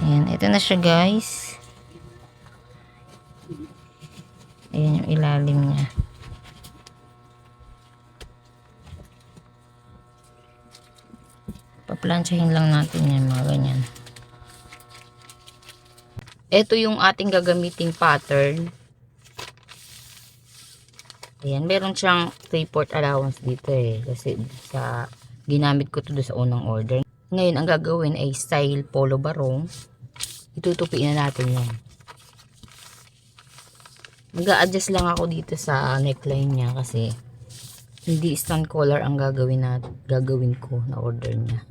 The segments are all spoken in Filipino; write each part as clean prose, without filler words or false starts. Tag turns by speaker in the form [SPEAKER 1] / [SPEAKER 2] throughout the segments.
[SPEAKER 1] Ayan, ito na siya guys. Ayan yung ilalim niya. Paplansyahin lang natin yan, mga ganyan. Ito yung ating gagamiting pattern. Ayan, meron siyang 3/4 allowance dito eh. Kasi sa ginamit ko to sa unang order. Ngayon, ang gagawin ay style polo barong. Itutupiin na natin yan. Mag-a-adjust lang ako dito sa neckline niya kasi hindi stand collar ang gagawin ko na order niya.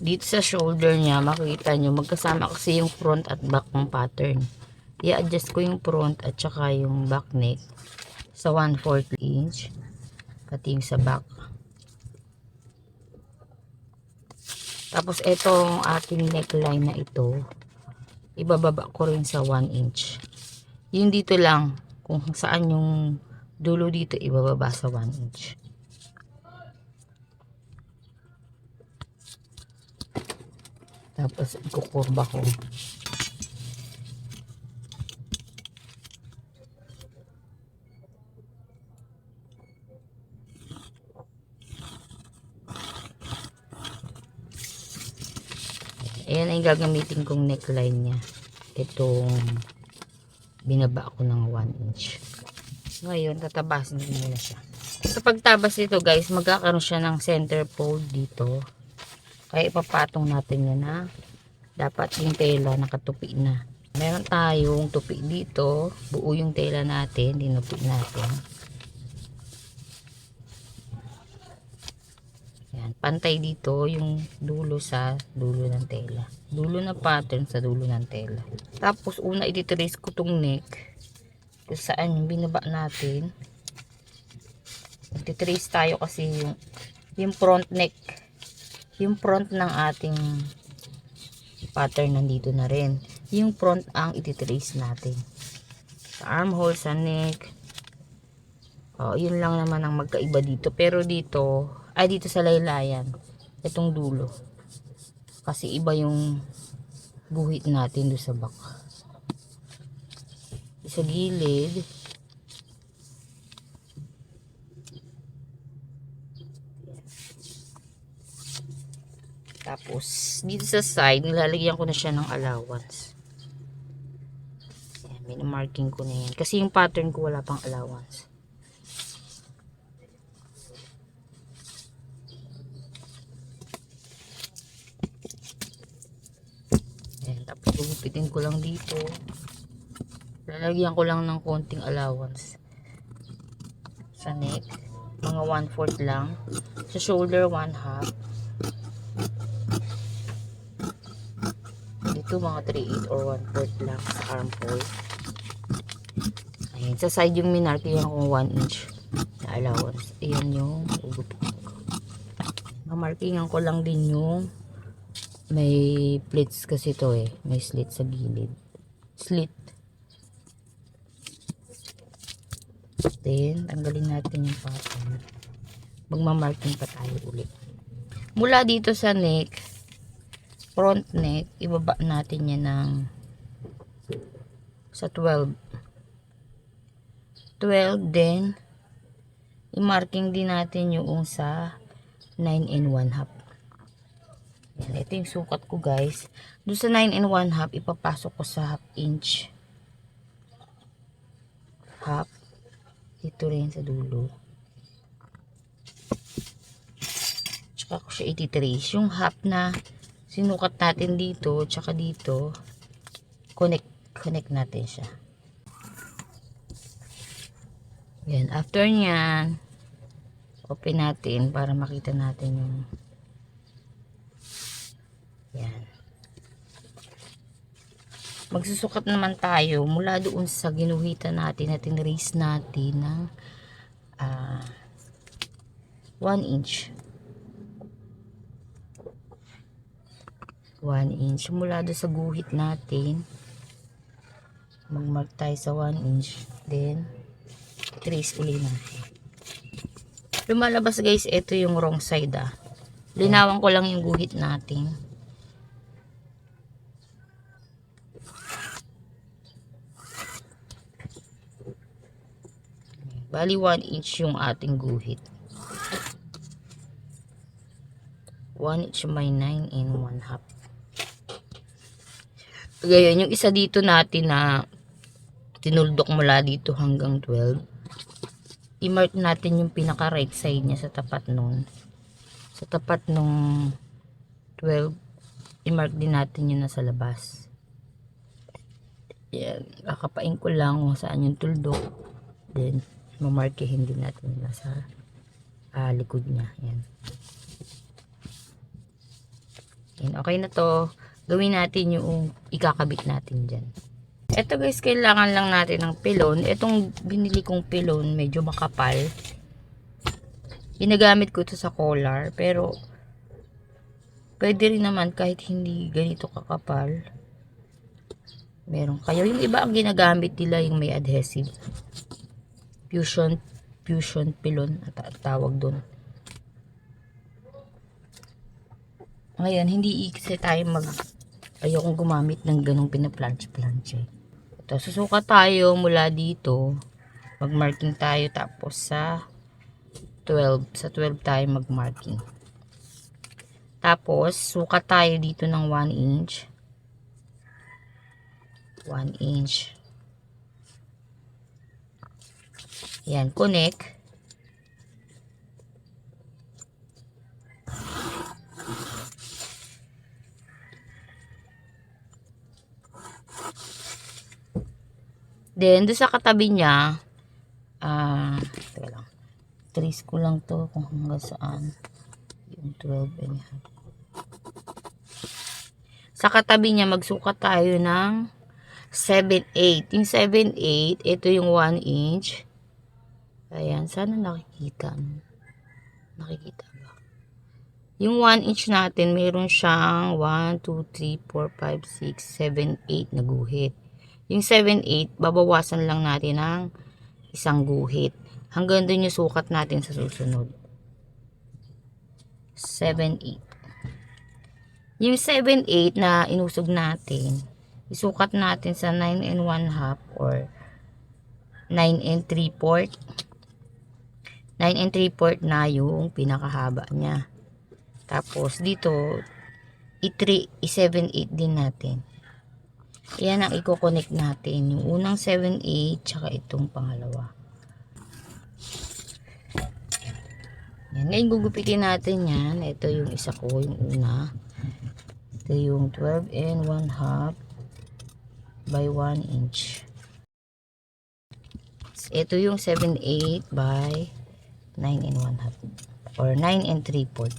[SPEAKER 1] Dito sa shoulder niya, makikita nyo, magkasama kasi yung front at back ng pattern. I-adjust ko yung front at saka yung back neck sa 1/4 inch. Pati yung sa back. Tapos itong ating neckline na ito, ibababa ko rin sa 1 inch. Yung dito lang, kung saan yung dulo dito, ibababa sa 1 inch. Tapos ikukurba ko. Ayan ay gagamitin kong neckline niya. Itong binaba ko ng 1 inch. Ngayon, tatabasin ko muna siya. Sa pagtabas nito guys, magkakaroon siya ng center fold dito. Kaya ipapatong natin yan na dapat yung tela nakatupi na. Meron tayong tupi dito. Buo yung tela natin. Dinupi natin. Yan. Pantay dito yung dulo sa dulo ng tela. Dulo na pattern sa dulo ng tela. Tapos una ititrace ko tong neck. Kung saan yung binaba natin. Ititrace tayo kasi yung front neck. Yung front ng ating pattern nandito na rin. Yung front ang ititrace natin. Sa armhole, sa neck. Yun lang naman ang magkaiba dito. Pero dito, dito sa laylayan. Itong dulo. Kasi iba yung guhit natin doon sa back. Sa gilid. Tapos, dito sa side, nilalagyan ko na siya ng allowance. Ayan, minimarking ko na yan. Kasi yung pattern ko wala pang allowance. Ayan, tapos gugupitin ko lang dito. Lalagyan ko lang ng konting allowance. Sa neck, mga 1/4 lang. Sa shoulder, 1/2. Dito mga 3/8 or 1/4 lang sa armhole. Ayan, sa side yung minarkihan kong 1 inch na allowance. Ayan yung ugupitin ko. Mamarkingan ko lang din yung may pleats kasi to eh. May slit sa gilid. Slit. Then, tanggalin natin yung pattern. Magmamarking pa tayo ulit. Mula dito sa neck, front neck, ibaba natin yan ng sa 12. 12, then i-marking din natin yung sa 9 1/2. Yan, ito yung sukat ko guys. Doon sa 9 1/2, ipapasok ko sa 1/2 inch. Half. Dito rin sa dulo. Tsaka ko siya ititrace. Yung half na sinukat natin dito, tsaka dito, connect natin siya. Yan. After nyan, open natin para makita natin yung yan. Magsusukat naman tayo mula doon sa ginuhitan natin na tinrace natin ng 1 inch. 1 inch. Mula doon sa guhit natin, magmark tayo sa 1 inch. Then, trace ulit natin. Lumalabas guys, ito yung wrong side. Linawan ko lang yung guhit natin. Bali 1 inch yung ating guhit. 1 inch may 9 and 1/2. Ngayon, yung isa dito natin na tinuldok mula dito hanggang 12. I-mark natin yung pinaka right side niya sa tapat nun. Sa tapat nung 12, i-mark din natin yun nasa labas. Yan, kakapain ko lang kung saan yung tuldok. Then, mamarkihin din natin nasa likod niya. Yan. Yan, okay na to. Gawin natin yung ikakabit natin dyan. Ito guys, kailangan lang natin ng pilon. Itong binili kong pilon, medyo makapal. Ginagamit ko ito sa collar. Pero, pwede rin naman kahit hindi ganito kakapal. Meron kayo. Yung iba ang ginagamit nila yung may adhesive. Fusion pilon at tawag doon. Ngayon, hindi kasi tayo ayokong gumamit ng ganong pinaplanche-planche. Ito, susukat tayo mula dito. Mag-marking tayo tapos sa 12. Sa 12 tayo mag-marking. Tapos, sukat tayo dito ng 1 inch. 1 inch. Yan, connect. Then, doon sa katabi niya, teka lang. Trace ko lang to kung hanggang saan. Yung 12 and a half. Sa katabi niya, magsukat tayo ng 7/8. Yung 7/8, ito yung 1 inch. Ayan, sana nakikita. Nakikita ba? Yung 1 inch natin, meron siyang 1, 2, 3, 4, 5, 6, 7, 8 na guhit. Yung 7/8, babawasan lang natin ng isang guhit. Hanggang dun yung sukat natin sa susunod. 7/8. Yung 7/8 na inusog natin, isukat natin sa 9 and 1/2 or 9 and 3/4. 9 and 3/4 na yung pinakahaba niya. Tapos dito, i-7/8 din natin. Yan ang i-connect natin. Yung unang 7/8 tsaka itong pangalawa. Yan. Ngayon gugupitin natin yan. Ito yung isa ko, yung una. Ito yung 12 and 1/2 by 1 inch. Ito yung 7/8 by 9 and 1/2 or 9 and 3/4.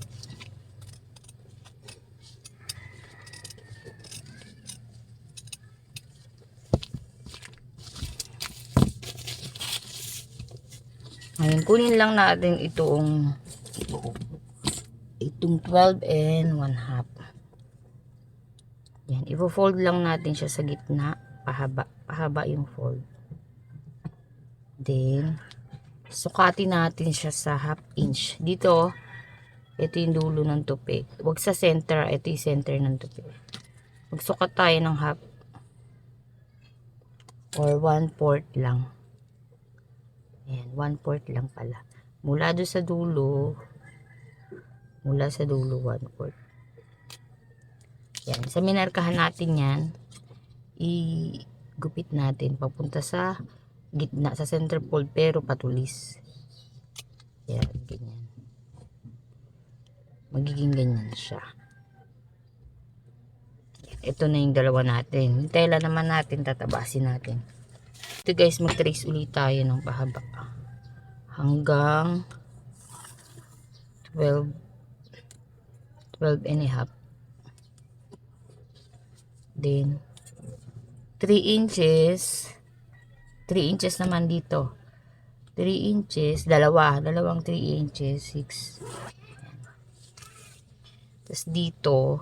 [SPEAKER 1] Ngayon, kunin lang natin itong 12 and 1/2. Yan, i-fold lang natin siya sa gitna, pahaba yung fold. Then, sukatin natin siya sa 1/2 inch. Dito, ito yung dulo ng tupi. Huwag sa center, ito yung center ng tupi. Magsukat tayo ng 1/2 or 1/4 lang. Ayan, 1/4 lang pala. Mula doon sa dulo, 1/4. Yan, sa minarkahan natin yan, igupit natin papunta sa gitna, sa center fold, pero patulis. Yan, ganyan. Magiging ganyan siya. Ito na yung dalawa natin. Yung tela naman natin, tatabasin natin. Ito guys, mag-trace ulit tayo ng pahaba hanggang 12 and a half. Then 3 inches naman dito. 3 inches, dalawang 3 inches, 6. Tapos dito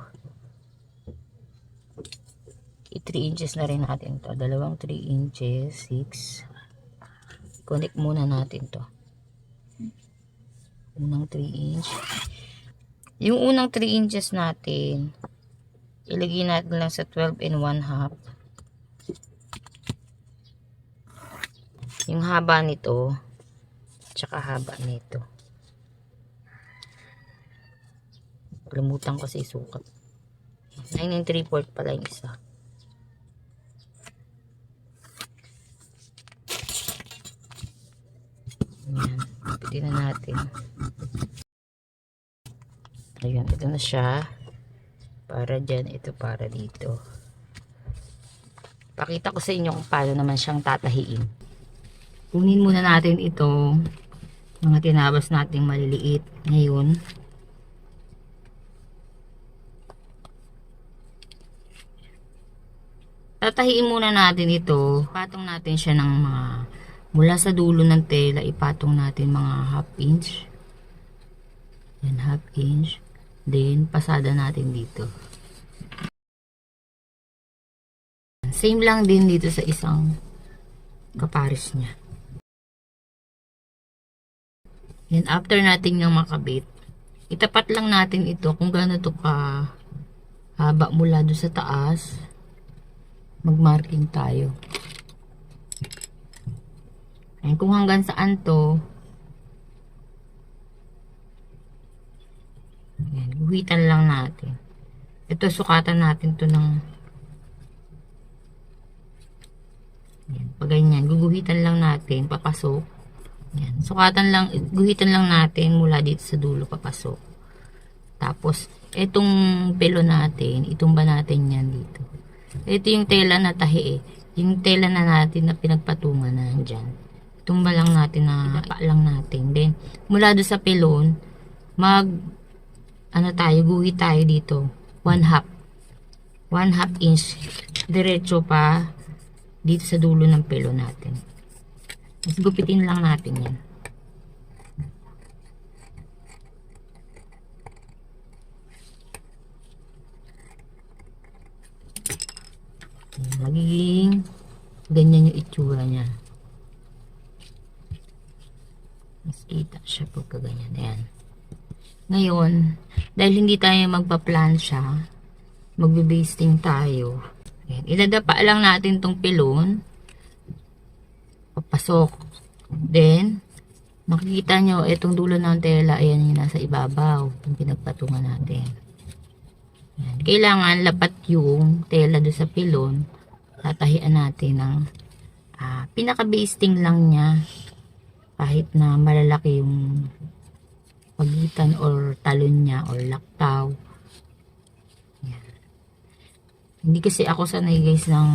[SPEAKER 1] 3 inches na rin natin to. Dalawang 3 inches, 6. Connect muna natin to. Unang 3 inch. Yung unang 3 inches natin, ilagay natin lang sa 12 and 1/2. Yung haba nito, tsaka haba nito. Lumutan ko sa isukat. 9 3/4 pala yung isa. Ayan, pitin na natin. Ayan, ito na siya. Para dyan, ito para dito. Pakita ko sa inyo kung paano naman siyang tatahiin. Kunin muna natin ito, mga tinabas nating maliliit. Ngayon, tatahiin muna natin ito. Patong natin siya ng mga, mula sa dulo ng tela, ipatong natin mga 1/2 inch. Yan, 1/2 inch. Then, pasada natin dito. Same lang din dito sa isang kapares niya. Yan, after natin yung makabit, itapat lang natin ito kung gaano to ka haba mula doon sa taas. Mag-marking tayo. Yan, kung hanggang saan to, yan, guhitan lang natin. Ito, sukatan natin to ng yan, pag ganyan, guguhitan lang natin, papasok. Yan, sukatan lang, guhitan lang natin mula dito sa dulo, papasok. Tapos, itong pelo natin, itumba natin yan dito. Ito yung tela na tahi eh. Yung tela na natin na pinagpatungan na dyan. Tumba lang natin na, idapa lang natin. Then, mula doon sa pelon, guhit tayo dito. 1/2 inch. Diretso pa dito sa dulo ng pelo natin. Mas gupitin lang natin yan. Magiging ganyan yung itsura niya. Mas kita siya pagka ganyan. Ayan. Ngayon, dahil hindi tayo magpa-plansya, magbe-basting tayo. Ayan. Idadapa lang natin tong pilon. Papasok. Then, makikita nyo, itong dulo ng tela, ayan yung nasa ibabaw. Itong pinagpatungan natin. Ayan. Kailangan lapat yung tela doon sa pilon. Tatahian natin ng pinaka-basting lang niya. Kahit na malalaki yung pagitan or talon niya or laktaw. Ayan. Hindi kasi ako sanay guys ng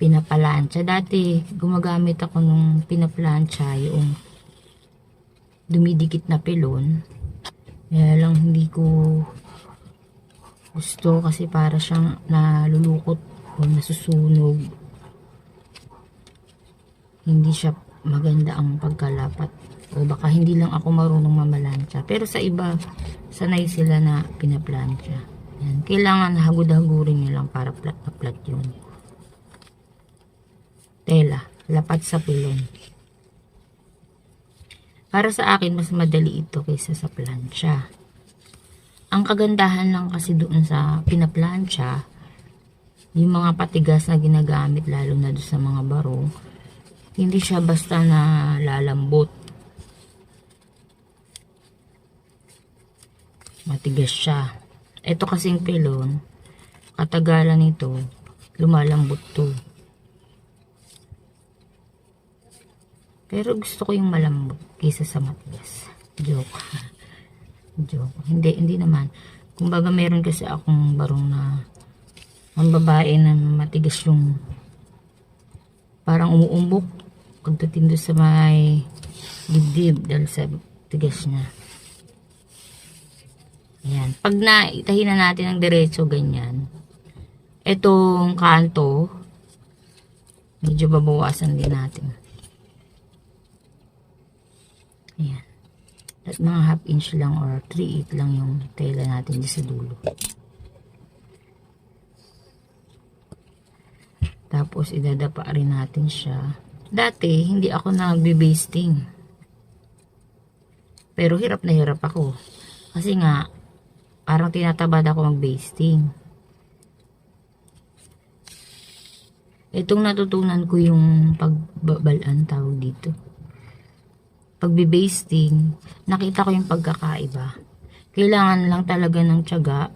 [SPEAKER 1] pinapalansya. Dati gumagamit ako nung pinapalansya yung dumidikit na pilon. Kaya lang hindi ko gusto kasi para siyang nalulukot o nasusunog. Hindi siya maganda ang pagkalapat. O baka hindi lang ako marunong mamalansya. Pero sa iba, sanay sila na pinaplansya. Yan. Kailangan hagod-hagurin nyo lang para flat na flat yung tela. Lapat sa pilon. Para sa akin, mas madali ito kaysa sa plansya. Ang kagandahan lang kasi doon sa pinaplansya, yung mga patigas na ginagamit, lalo na doon sa mga barong, hindi siya basta na lalambot. Matigas siya. Ito kasing pilon, katagalan nito, lumalambot to. Pero gusto ko yung malambot kaysa sa matigas. Joke. Joke. Hindi naman. Kumbaga meron kasi akong barong na ang babae na matigas yung parang umuumbok pagdating doon sa may dibdib dahil sa tigas niya. Ayan. Pag naitahin na natin ng diretso ganyan, itong kanto medyo babawasan din natin. Ayan. At mga 1/2 inch lang or 3/8 lang yung tela natin di sa dulo. Tapos idadapa rin natin siya. Dati hindi ako nagbe-basting. Pero hirap na hirap ako. Kasi nga parang tinatabad ako mag-basting. Itong natutunan ko yung pagbabalaan tawag dito. pagbe-basting, nakita ko yung pagkakaiba. Kailangan lang talaga ng tiyaga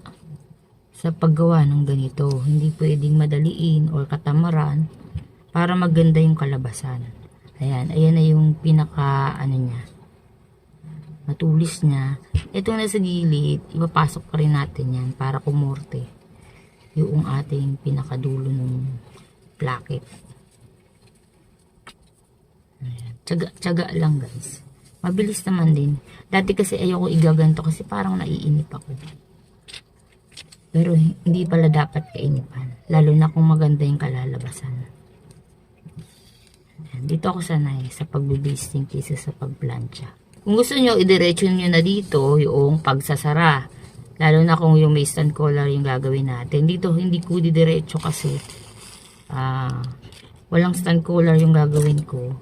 [SPEAKER 1] sa paggawa ng ganito. Hindi pwedeng madaliin or katamaran para maganda yung kalabasan. Ayan na yung pinaka niya, matulis niya. Itong nasa gilid, ipapasok pa rin natin yan para kumorte yung ating pinakadulo ng placket. Ayan. Tiyaga lang guys. Mabilis naman din. Dati kasi ayoko igaganto kasi parang naiinip ako. Pero hindi pala dapat kainipan. Lalo na kung maganda yung kalalabasan. Ayan. Dito ako sanay sa pagbe-basting kaysa sa pagplancha. Kung gusto nyo, idiretso nyo na dito yung pagsasara. Lalo na kung yung may stand collar yung gagawin natin. Dito hindi ko didiretso kasi walang stand collar yung gagawin ko.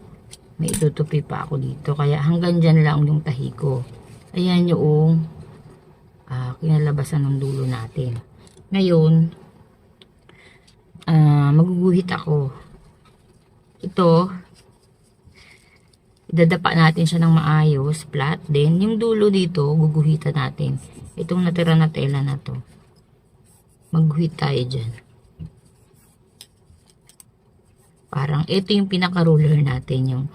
[SPEAKER 1] May itutupi pa ako dito. Kaya hanggang dyan lang yung tahi ko. Ayan yung kinalabasan ng dulo natin. Ngayon, maguguhit ako. Ito, idadapa natin siya ng maayos, flat. Then, yung dulo dito, guguhitan natin. Itong natira na tela na to. Magguhit tayo dyan. Parang, ito yung pinaka-ruler natin,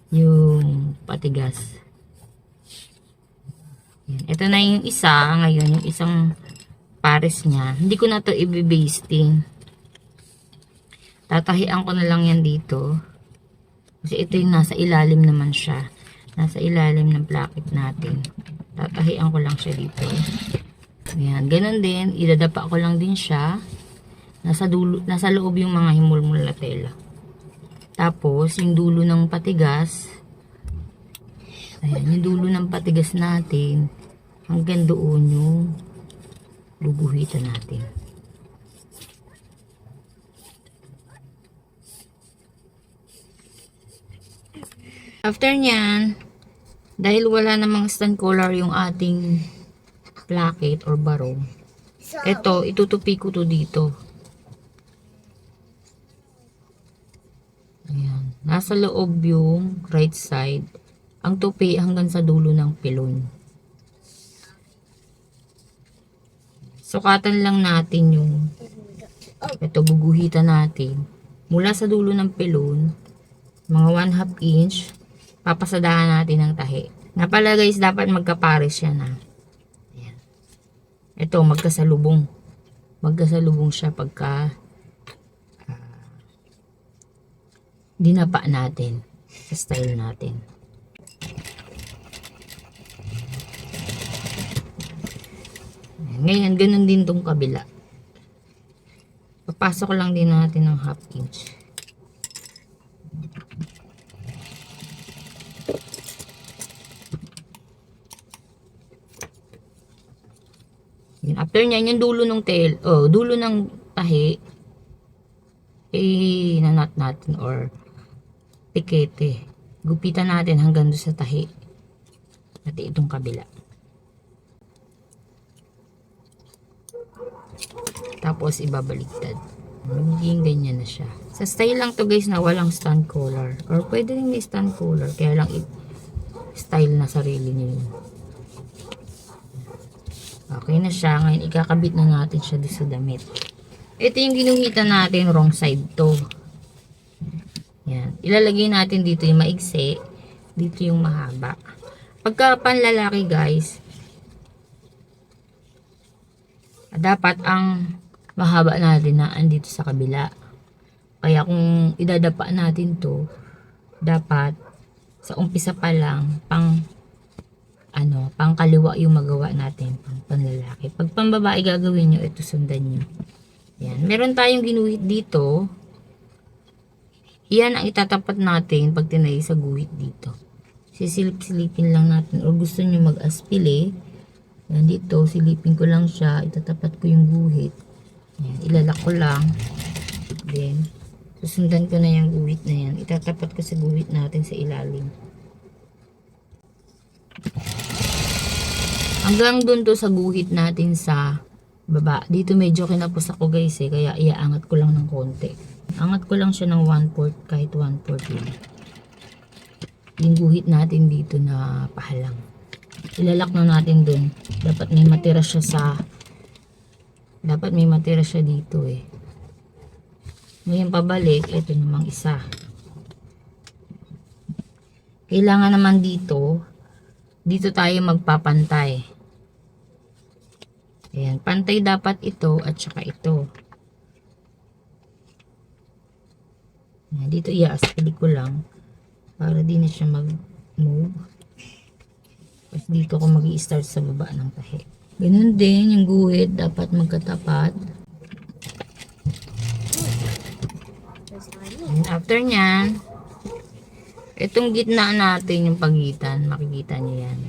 [SPEAKER 1] yung patigas. Yan. Ito na yung isa, ngayon, yung isang pares niya. Hindi ko na to i-basting. Tatahian ko na lang yan dito. Kasi ito yung nasa ilalim naman siya. Nasa ilalim ng placket natin. Tatahian ko lang siya dito. Ayan. Ganun din. Idadapa ko lang din siya. Nasa loob yung mga himulmul na tela. Tapos, yung dulo ng patigas. Ayan. Yung dulo ng patigas natin. Hanggang doon yung guguhitan natin. After nyan, dahil wala namang stand collar yung ating placket or barong, ito, itutupi ko to dito. Ayan. Nasa loob yung right side. Ang tupi hanggang sa dulo ng pilon. Sukatan lang natin yung ito, guguhitan natin. Mula sa dulo ng pilon, mga 1/2 inch, papasadahan natin ng tahi. Napala guys, dapat magkapares yan ha. Ayan. Ito, magkasalubong. Magkasalubong siya pagka dinapa natin sa style natin. Ayan. Ngayon, ganun din tong kabila. Papasok lang din natin ng 1/2 inch. After nyan, yung dulo ng dulo ng tahi, nanat natin or pikete. Gupitan natin hanggang doon sa tahi. Pati itong kabila. Tapos ibabaliktad. Magiging ganyan na siya. Sa style lang to guys na walang stand collar. Or pwede rin may stand collar. Kaya lang style na sarili niyo yun. Okay na siya. Ngayon, ikakabit na natin siya dito sa damit. Ito yung ginuhitan natin, wrong side to. Yan. Ilalagay natin dito yung maigsi. Dito yung mahaba. Pagka panlalaki guys, dapat ang mahaba natin na andito sa kabila. Kaya kung idadapa natin to, dapat sa umpisa pa lang, pang kaliwa yung magawa natin, pang panlalaki. Pag pambabae gagawin nyo, ito sundan nyo. Yan. Meron tayong ginuhit dito. Yan ang itatapat natin pag tinay sa guhit dito. Sisilip-silipin lang natin. O gusto nyo mag-aspile, yan dito, silipin ko lang siya. Itatapat ko yung guhit. Yan. Ilalak ko lang. Then, susundan ko na yung guhit na yan. Itatapat ko sa guhit natin sa ilalim. Hanggang dun to sa guhit natin sa baba. Dito medyo kinapos ako guys kaya iaangat ko lang ng konti. Angat ko lang siya ng 1/4 kahit 1/4 lang. yung guhit natin dito na pahalang. Ilalak na natin dun. Dapat may matira siya dito eh. Ngayon pabalik, ito namang isa. Kailangan naman dito tayo magpapantay. Ayan, pantay dapat ito at saka ito. Ayan, dito i-aspili ko lang para di na siya mag-move. Tapos dito ko mag-i-start sa baba ng tahi. Ganun din, yung guhit dapat magkatapat. And after nyan, itong gitna natin, yung pagitan, makikita nyo yan.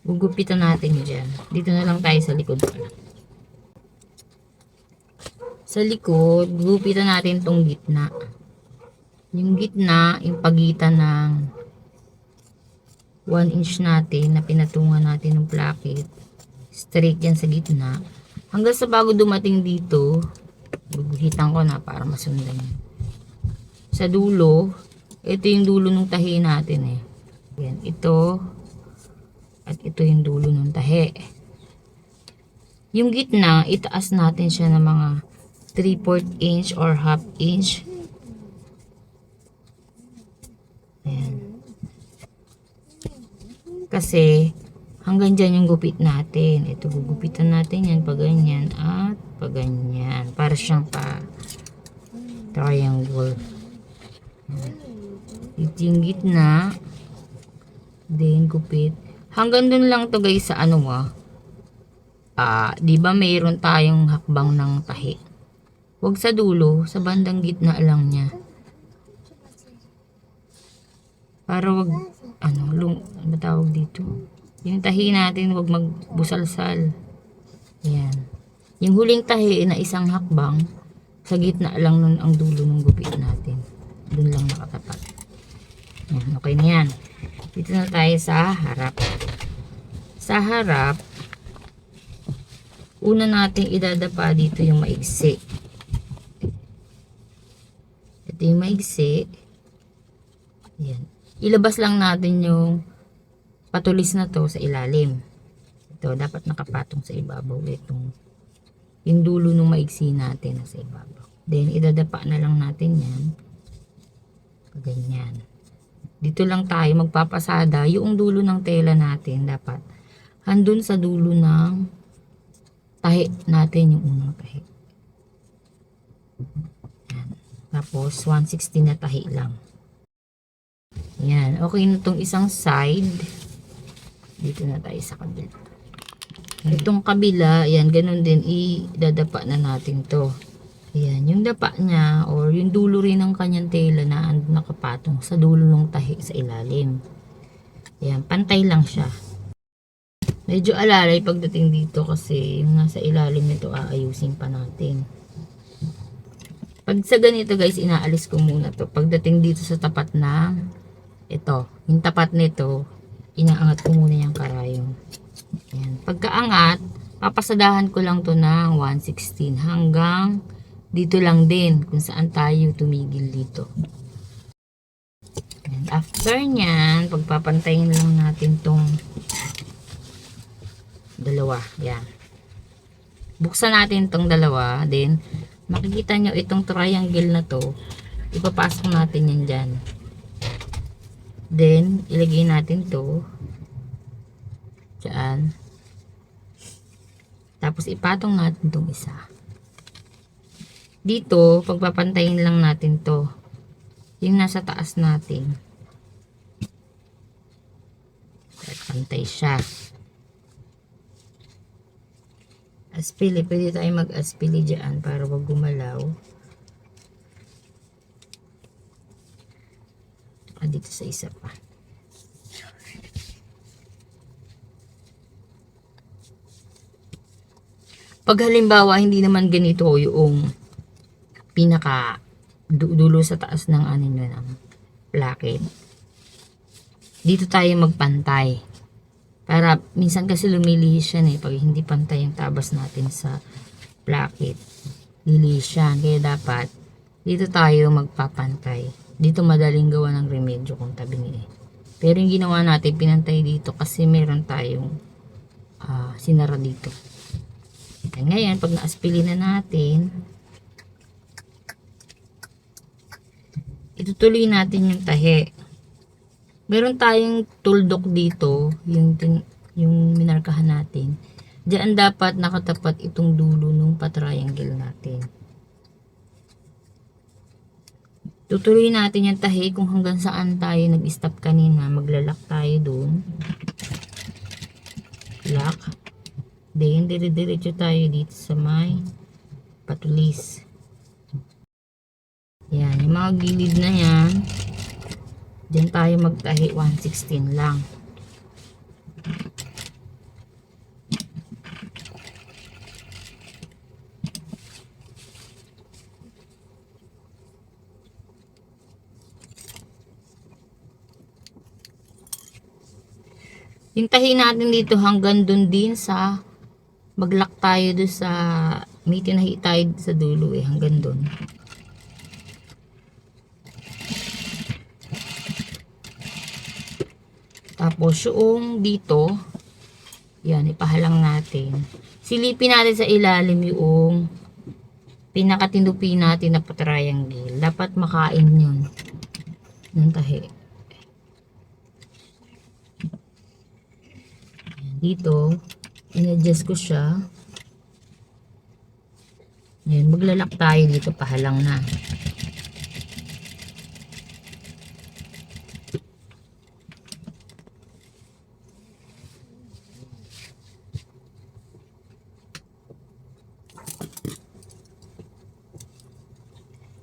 [SPEAKER 1] Gugupitan natin dyan. Dito na lang tayo sa likod pala. Sa likod, gugupitan natin tong gitna. Yung gitna, yung pagitan ng 1 inch natin na pinatungan natin ng placket. Straight yan sa gitna. Hanggang sa bago dumating dito, guguhitan ko na para masundan. Sa dulo, ito yung dulo ng tahi natin eh. Yan, ito. At ito yung dulo ng tahi. Yung gitna, itaas natin siya ng mga 3/4 inch or 1/2 inch. Ayan. Kasi, hanggang dyan yung gupit natin. Ito, gugupitan natin yan pag ganyan at pag ganyan. Para siyang triangle. Ito yung gitna. Then, gupit. Hanggang dun lang to guys sa ano di ba mayroon tayong hakbang ng tahi. Huwag sa dulo, sa bandang gitna lang niya. Para wag ano tawag dito. Yung tahi natin wag magbusalsal. Ayan. Yung huling tahi na isang hakbang, sa gitna lang nun ang dulo ng gupit natin. Dun lang nakatapat. Ayan, okay na yan. Dito na tayo sa harap. Sa harap, una natin idadapa dito yung maigsi. Ito yung maigsi. Ayan. Ilabas lang natin yung patulis na to sa ilalim. Ito, dapat nakapatong sa ibabaw. Itong, yung dulo ng maigsi natin sa ibabaw. Then, idadapa na lang natin yan. Ganyan. Dito lang tayo magpapasada. Yung dulo ng tela natin, dapat handun sa dulo ng tahi natin, yung unang tahi. Yan. Tapos, 1/16 na tahi lang. Yan. Okay na itong isang side. Dito na tayo sa kabila. Itong kabila, yan, ganun din, idadapa na natin to. Yan, yung dapa niya, or yung dulo rin ng kanyang tela na nakapatong sa dulo ng tahi sa ilalim. Yan, pantay lang siya. Medyo alalay pagdating dito kasi yung nasa ilalim nito aayusin pa natin. Pag sa ganito guys, inaalis ko muna to. Pagdating dito sa tapat na ito, yung tapat nito, inaangat ko muna yung karayong. Yan. Pagkaangat, papasadahan ko lang to ng 1/16 hanggang dito lang din kung saan tayo tumigil dito. And after nyan, pagpapantayin lang natin tong dalawa. Yan. Buksan natin tong dalawa. Then, makikita nyo itong triangle na to. Ipapasok natin yan dyan. Then, ilagay natin to. Diyan. Tapos, ipatong natin tong isa. Dito, pagpapantayin lang natin to. Yung nasa taas natin. Pantay siya. Aspili. Pwede tayo mag-aspili dyan para wag gumalaw. Dito sa isa pa. Pag halimbawa, hindi naman ganito yung pinaka dulo sa taas ng ng placket. Dito tayo magpantay. Para minsan kasi lumilihis yan pag hindi pantay ang tabas natin sa placket. Lilihis yan. Kaya dapat dito tayo magpapantay. Dito madaling gawa ng remedyo kung tabingi eh. Pero yung ginawa natin, pinantay dito kasi meron tayong sinara dito. Yan, ngayon, pag naaspili na natin, itutuloy natin yung tahi. Meron tayong tuldok dito, yung minarkahan natin. Diyan dapat nakatapat itong dulo ng patriangle natin. Tutuloy natin yung tahi kung hanggang saan tayo nag-stop kanina. Maglalak tayo dun. Lock. Then, dire-diretso tayo dito sa may patulis. Yan. Yung mga gilid na yan. Diyan tayo magtahi. 116 lang. Yung tahi natin dito hanggang dun din sa maglock tayo doon sa may tinahi tayo sa dulo eh, hanggang dun. Tapos yung dito, yan, ipahalang natin. Silipin natin sa ilalim yung pinakatinupi natin na triangle. Dapat makain yun ng tahi. Dito, in-adjust ko siya. Yan, maglalak tayo dito, pahalang na.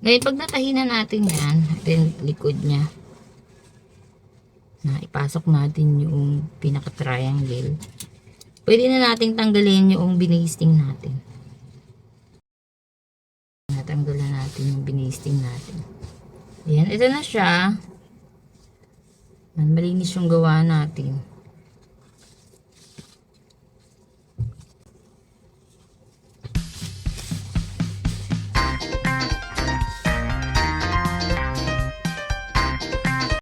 [SPEAKER 1] Ngayon, pag natahi na natin yan, natin likod niya, na ipasok natin yung pinaka-triangle, pwede na nating tanggalin yung binasting natin. Natanggalan natin yung binasting natin. Ayan, ito na siya. Malinis yung gawa natin.